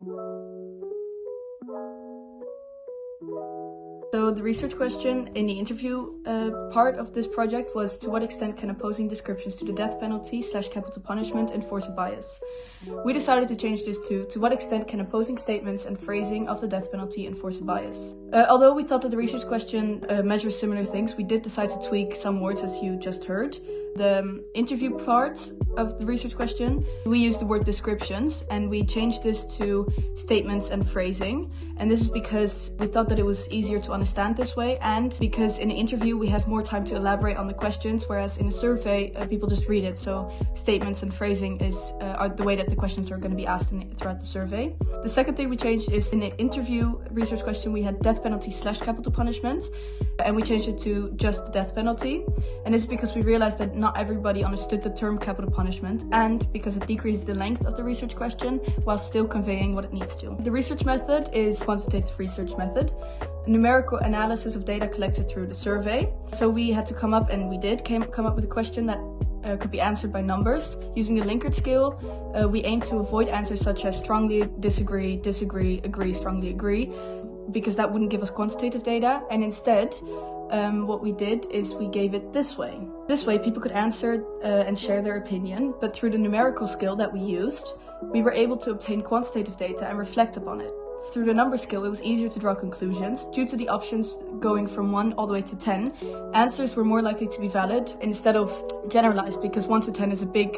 So the research question in the interview part of this project was, to what extent can opposing descriptions to the death penalty / capital punishment enforce a bias? We decided to change this to what extent can opposing statements and phrasing of the death penalty enforce a bias? Although we thought that the research question measures similar things, we did decide to tweak some words, as you just heard. The interview part of the research question, we used the word descriptions, and we changed this to statements and phrasing. And this is because we thought that it was easier to understand this way, and because in the interview we have more time to elaborate on the questions, whereas in a survey people just read it. So statements and phrasing are the way that the questions are going to be asked throughout the survey. The second thing we changed is, in the interview research question we had death penalty / capital punishment, and we changed it to just the death penalty. And this is because we realized that not everybody understood the term capital punishment, and because it decreases the length of the research question while still conveying what it needs to. The research method is quantitative research method, a numerical analysis of data collected through the survey. So we had to come up with a question that could be answered by numbers. Using the Likert scale, we aim to avoid answers such as strongly disagree, disagree, agree, strongly agree, because that wouldn't give us quantitative data. And instead, what we did is we gave it this way. This way people could answer and share their opinion, but through the numerical scale that we used, we were able to obtain quantitative data and reflect upon it. Through the number scale, it was easier to draw conclusions. Due to the options going from 1 all the way to 10, answers were more likely to be valid instead of generalized, because 1 to 10 is a big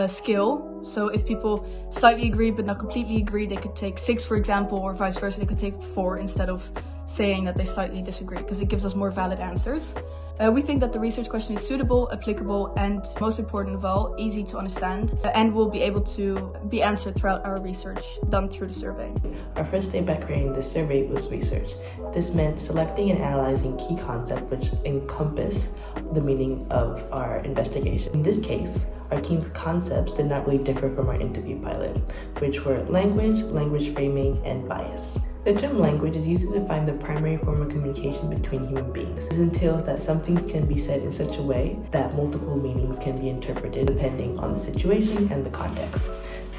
scale. So if people slightly agree but not completely agree, they could take 6, for example, or vice versa, they could take 4 instead of saying that they slightly disagree, because it gives us more valid answers. We think that the research question is suitable, applicable, and most important of all, easy to understand, and will be able to be answered throughout our research done through the survey. Our first step by creating this survey was research. This meant selecting and analyzing key concepts which encompass the meaning of our investigation. In this case, our key concepts did not really differ from our interview pilot, which were language, language framing, and bias. The term language is used to define the primary form of communication between human beings. This entails that some things can be said in such a way that multiple meanings can be interpreted depending on the situation and the context.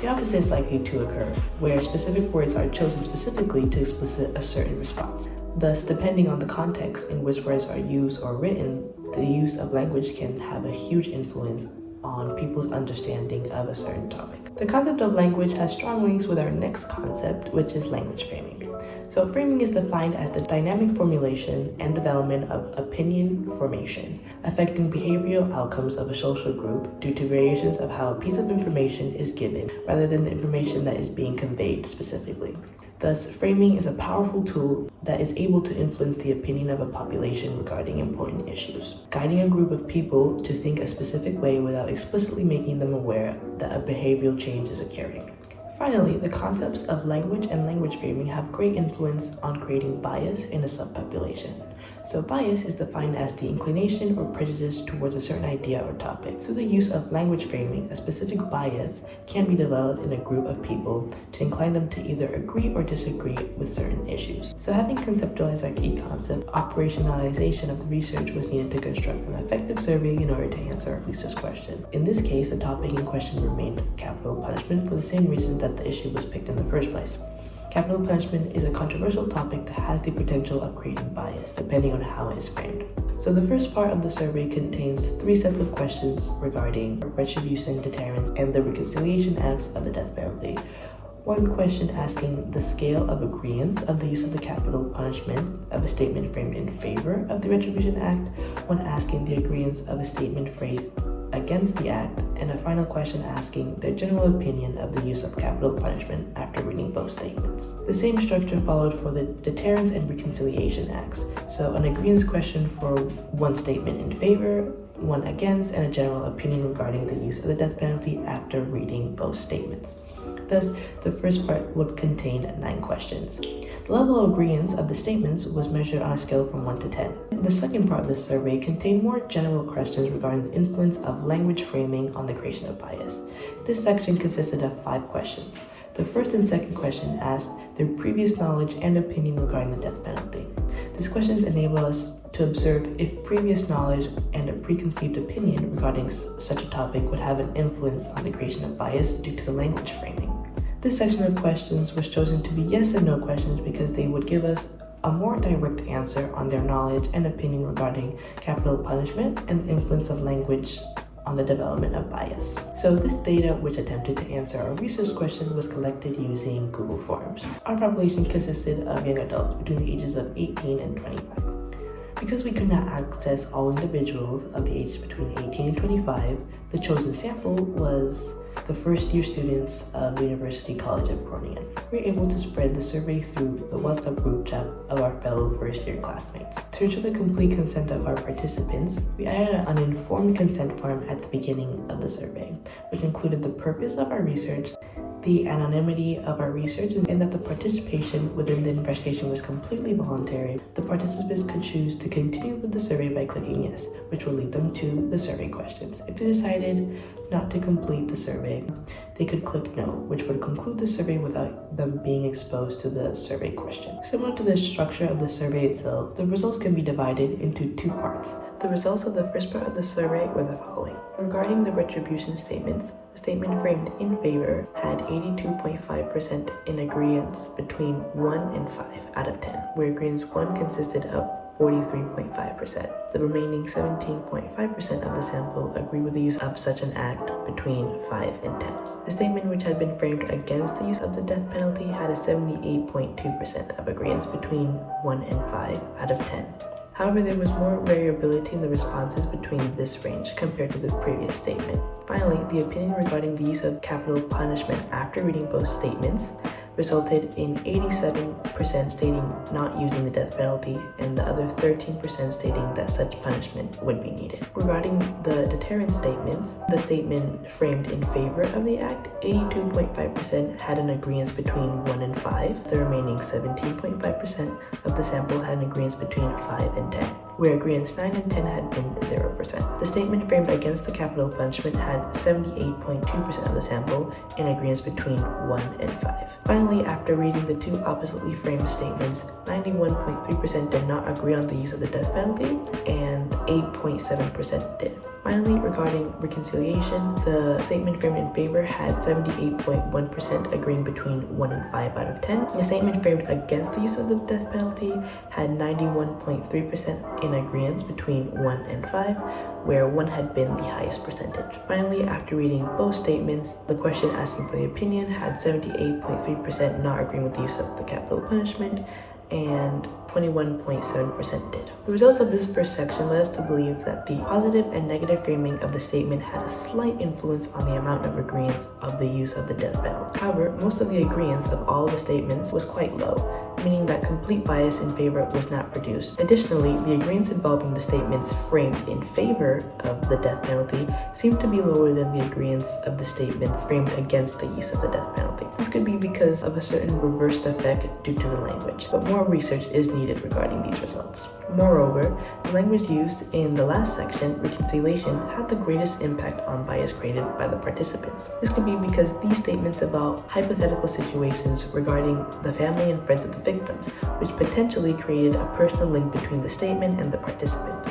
The opposite is likely to occur, where specific words are chosen specifically to explicit a certain response. Thus, depending on the context in which words are used or written, the use of language can have a huge influence on people's understanding of a certain topic. The concept of language has strong links with our next concept, which is language framing. So framing is defined as the dynamic formulation and development of opinion formation, affecting behavioral outcomes of a social group due to variations of how a piece of information is given, rather than the information that is being conveyed specifically. Thus, framing is a powerful tool that is able to influence the opinion of a population regarding important issues, guiding a group of people to think a specific way without explicitly making them aware that a behavioral change is occurring. Finally, the concepts of language and language framing have great influence on creating bias in a subpopulation. So bias is defined as the inclination or prejudice towards a certain idea or topic. Through the use of language framing, a specific bias can be developed in a group of people to incline them to either agree or disagree with certain issues. So having conceptualized our key concept, operationalization of the research was needed to construct an effective survey in order to answer our research question. In this case, the topic in question remained capital punishment for the same reason that the issue was picked in the first place. Capital punishment is a controversial topic that has the potential of creating bias, depending on how it is framed. So the first part of the survey contains 3 sets of questions regarding retribution, deterrence, and the reconciliation acts of the death penalty. One question asking the scale of agreeance of the use of the capital punishment of a statement framed in favor of the Retribution Act, one asking the agreeance of a statement phrased against the act, and a final question asking their general opinion of the use of capital punishment after reading both statements. The same structure followed for the deterrence and reconciliation acts, so an agreeance question for one statement in favor, one against, and a general opinion regarding the use of the death penalty after reading both statements. Thus, the first part would contain 9 questions. The level of agreeance of the statements was measured on a scale from 1 to 10. The second part of the survey contained more general questions regarding the influence of language framing on the creation of bias. This section consisted of 5 questions. The first and second question asked their previous knowledge and opinion regarding the death penalty. These questions enable us to observe if previous knowledge and a preconceived opinion regarding such a topic would have an influence on the creation of bias due to the language framing. This section of questions was chosen to be yes and no questions because they would give us a more direct answer on their knowledge and opinion regarding capital punishment and the influence of language on the development of bias. So this data, which attempted to answer our research question, was collected using Google Forms. Our population consisted of young adults between the ages of 18 and 25. Because we could not access all individuals of the ages between 18 and 25, the chosen sample was the first-year students of the University College of Groningen. We were able to spread the survey through the WhatsApp group chat of our fellow first-year classmates. To ensure the complete consent of our participants, we added an informed consent form at the beginning of the survey, which included the purpose of our research, the anonymity of our research, and that the participation within the investigation was completely voluntary. The participants could choose to continue with the survey by clicking yes, which will lead them to the survey questions. If they decided not to complete the survey, they could click no, which would conclude the survey without them being exposed to the survey question. Similar to the structure of the survey itself, the results can be divided into two parts. The results of the first part of the survey were the following. Regarding the retribution statements, the statement framed in favor had 82.5% in agreeance between 1 and 5 out of 10, where agreeance 1 consisted of 43.5%. The remaining 17.5% of the sample agreed with the use of such an act between 5 and 10. The statement, which had been framed against the use of the death penalty, had a 78.2% of agreeance between 1 and 5 out of 10. However, there was more variability in the responses between this range compared to the previous statement. Finally, the opinion regarding the use of capital punishment after reading both statements resulted in 87% stating not using the death penalty and the other 13% stating that such punishment would be needed. Regarding the deterrent statements, the statement framed in favor of the act, 82.5% had an agreeance between 1 and 5. The remaining 17.5% of the sample had an agreeance between 5 and 10, where agreeance 9 and 10 had been 0%. The statement framed against the capital punishment had 78.2% of the sample in agreeance between 1 and 5. Finally, after reading the two oppositely framed statements, 91.3% did not agree on the use of the death penalty and 8.7% did. Finally, regarding reconciliation, the statement framed in favor had 78.1% agreeing between 1 and 5 out of 10. The statement framed against the use of the death penalty had 91.3% in agreeance between 1 and 5, where 1 had been the highest percentage. Finally, after reading both statements, the question asking for the opinion had 78.3% not agreeing with the use of the capital punishment, and 21.7% did. The results of this first section led us to believe that the positive and negative framing of the statement had a slight influence on the amount of agreeance of the use of the death penalty. However, most of the agreeance of all the statements was quite low, meaning that complete bias in favor was not produced. Additionally, the agreeance involving the statements framed in favor of the death penalty seemed to be lower than the agreeance of the statements framed against the use of the death penalty. This could be because of a certain reversed effect due to the language, but more research is needed regarding these results. Moreover, the language used in the last section, reconciliation, had the greatest impact on bias created by the participants. This could be because these statements involve hypothetical situations regarding the family and friends of the victims, which potentially created a personal link between the statement and the participant.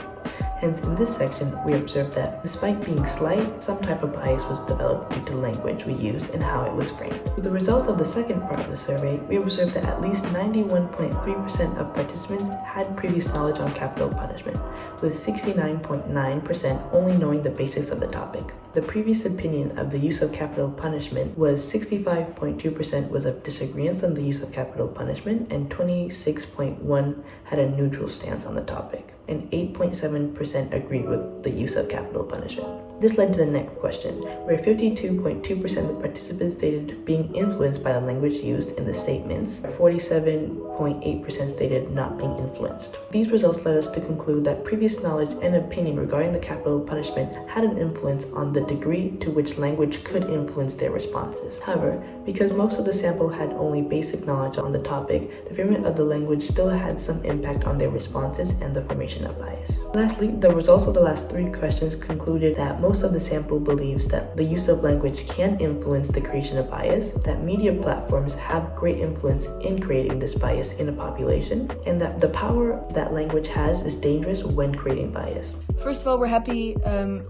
Hence, in this section, we observed that despite being slight, some type of bias was developed due to language we used and how it was framed. With the results of the second part of the survey, we observed that at least 91.3% of participants had previous knowledge on capital punishment, with 69.9% only knowing the basics of the topic. The previous opinion of the use of capital punishment was 65.2% was of disagreement on the use of capital punishment, and 26.1% had a neutral stance on the topic, and 8.7% agreed with the use of capital punishment. This led to the next question, where 52.2% of the participants stated being influenced by the language used in the statements, 47.8% stated not being influenced. These results led us to conclude that previous knowledge and opinion regarding the capital punishment had an influence on the degree to which language could influence their responses. However, because most of the sample had only basic knowledge on the topic, the framing of the language still had some impact on their responses and the formation of bias. Lastly, the results of the last three questions concluded that most of the sample believes that the use of language can influence the creation of bias, that media platforms have great influence in creating this bias in a population, and that the power that language has is dangerous when creating bias. First of all, we're happy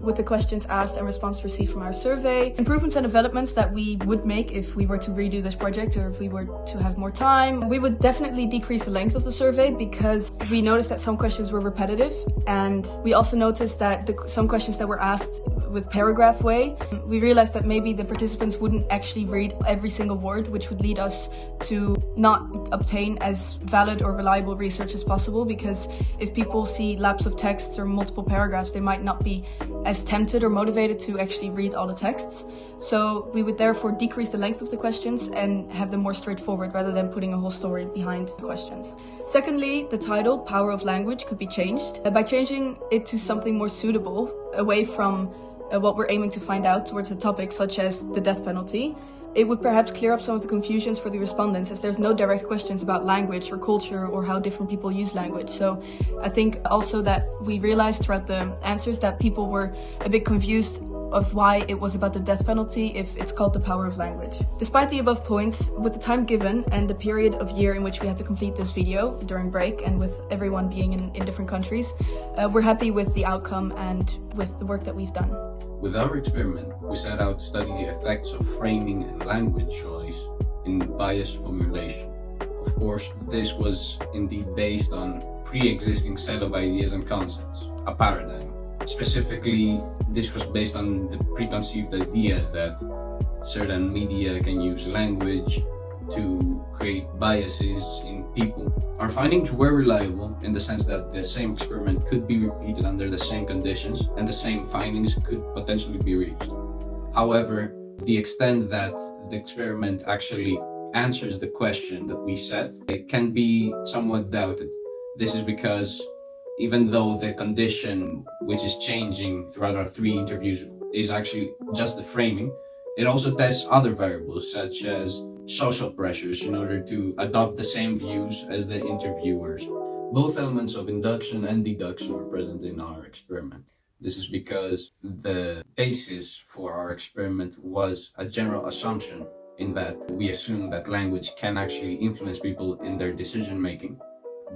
with the questions asked and responses received from our survey. Improvements and developments that we would make if we were to redo this project or if we were to have more time. We would definitely decrease the length of the survey because we noticed that some questions were repetitive, and we also noticed that some questions that were asked with paragraph way, we realized that maybe the participants wouldn't actually read every single word, which would lead us to not obtain as valid or reliable research as possible, because if people see laps of texts or multiple paragraphs, they might not be as tempted or motivated to actually read all the texts. So we would therefore decrease the length of the questions and have them more straightforward rather than putting a whole story behind the questions. Secondly, the title, Power of Language, could be changed by changing it to something more suitable, away from what we're aiming to find out towards a topic such as the death penalty. It would perhaps clear up some of the confusions for the respondents, as there's no direct questions about language or culture or how different people use language. So I think also that we realized throughout the answers that people were a bit confused of why it was about the death penalty if it's called the power of language. Despite the above points, with the time given and the period of year in which we had to complete this video during break and with everyone being in different countries, we're happy with the outcome and with the work that we've done. With our experiment, we set out to study the effects of framing and language choice in bias formulation. Of course, this was indeed based on pre-existing set of ideas and concepts, a paradigm. Specifically, this was based on the preconceived idea that certain media can use language to create biases in people. Our findings were reliable in the sense that the same experiment could be repeated under the same conditions and the same findings could potentially be reached. However, the extent that the experiment actually answers the question that we set, it can be somewhat doubted. This is because even though the condition which is changing throughout our 3 interviews is actually just the framing, it also tests other variables such as social pressures in order to adopt the same views as the interviewers. Both elements of induction and deduction were present in our experiment. This is because the basis for our experiment was a general assumption in that we assume that language can actually influence people in their decision making.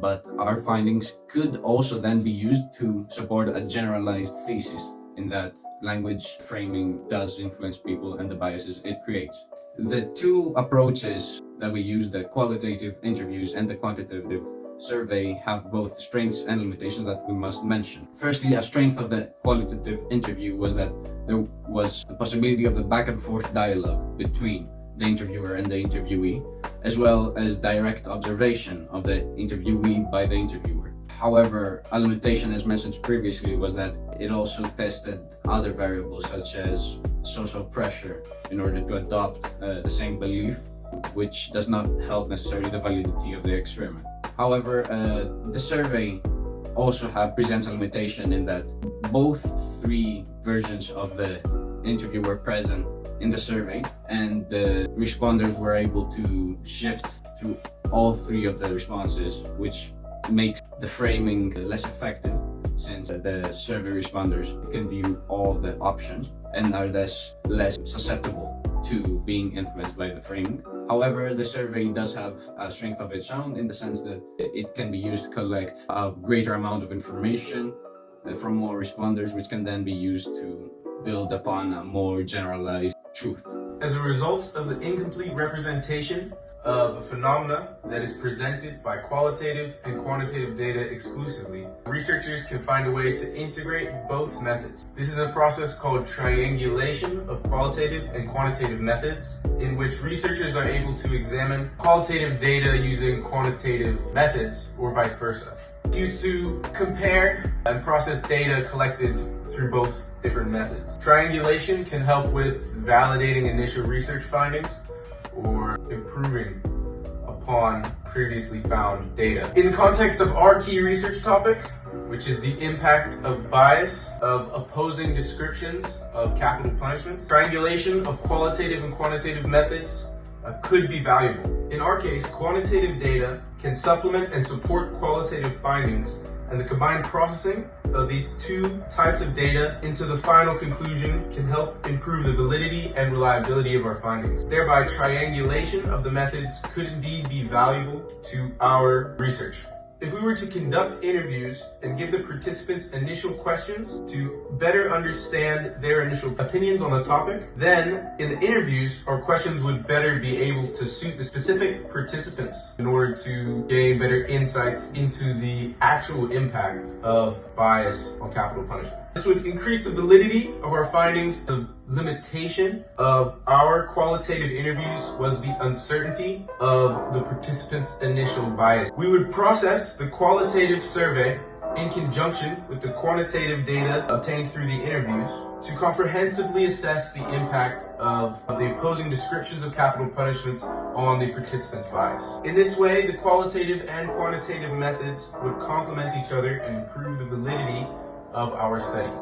But our findings could also then be used to support a generalized thesis in that language framing does influence people and the biases it creates. The 2 approaches that we use, the qualitative interviews and the quantitative survey, have both strengths and limitations that we must mention. Firstly, a strength of the qualitative interview was that there was the possibility of the back and forth dialogue between the interviewer and the interviewee, as well as direct observation of the interviewee by the interviewer. However, a limitation, as mentioned previously, was that it also tested other variables such as social pressure in order to adopt the same belief, which does not help necessarily the validity of the experiment. However, the survey also presents a limitation in that both 3 versions of the interview were present in the survey, and the responders were able to shift through all 3 of the responses, which makes the framing less effective since the survey responders can view all the options and are thus less susceptible to being influenced by the framing. However, the survey does have a strength of its own in the sense that it can be used to collect a greater amount of information from more responders, which can then be used to build upon a more generalized truth. As a result of the incomplete representation of a phenomena that is presented by qualitative and quantitative data exclusively, researchers can find a way to integrate both methods. This is a process called triangulation of qualitative and quantitative methods, in which researchers are able to examine qualitative data using quantitative methods, or vice versa. It's used to compare and process data collected through both different methods. Triangulation can help with validating initial research findings or improving upon previously found data. In the context of our key research topic, which is the impact of bias of opposing descriptions of capital punishment, triangulation of qualitative and quantitative methods could be valuable. In our case, quantitative data can supplement and support qualitative findings, and the combined processing of these 2 types of data into the final conclusion can help improve the validity and reliability of our findings. Thereby, triangulation of the methods could indeed be valuable to our research. If we were to conduct interviews and give the participants initial questions to better understand their initial opinions on the topic, then in the interviews, our questions would better be able to suit the specific participants in order to gain better insights into the actual impact of bias on capital punishment. This would increase the validity of our findings. The limitation of our qualitative interviews was the uncertainty of the participants' initial bias. We would process the qualitative survey in conjunction with the quantitative data obtained through the interviews to comprehensively assess the impact of the opposing descriptions of capital punishment on the participants' bias. In this way, the qualitative and quantitative methods would complement each other and improve the validity of our study.